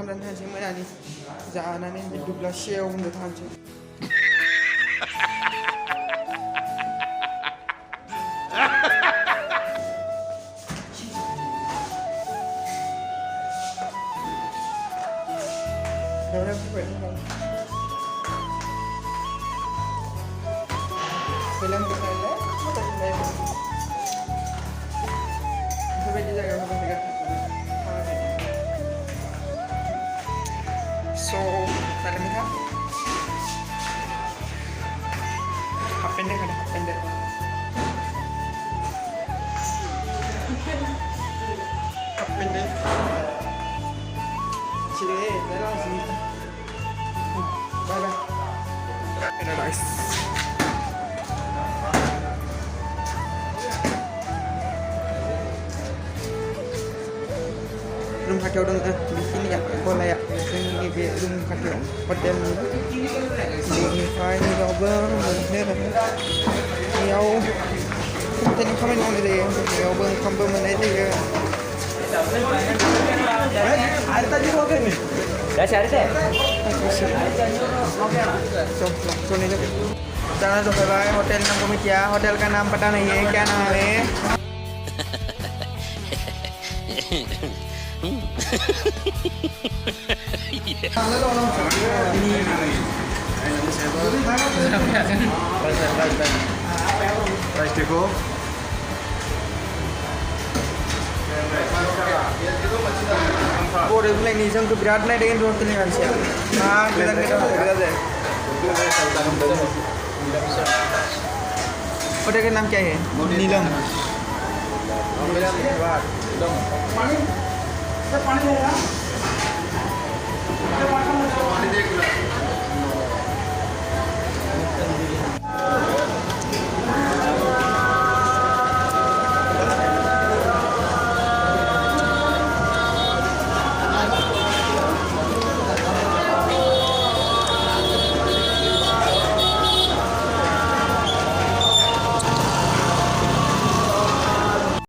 खालामनानै थानोसै मोनानि जानानै दुब्लासेयावनो थानोसै film kita ini berbeda jaga berbeda so dalam ini pendek ada pendek pendek sini dalam sini bye bye nice room kaki orang di sini ya boleh ya ini di room kaki hotel ini fine ni coba ni yau kita ni kami nak ni dia yau bang kami mana dia ada tadi rogan ni dah cari deh so ni tu jangan lupa bye hotel नाम को क्या hotel का नाम पता नहीं है क्या नाम है Boleh mulai ni jam tu berat naik dengan road ni kan siapa? Kita deh. Hotel का नाम क्या है? नीलम पानी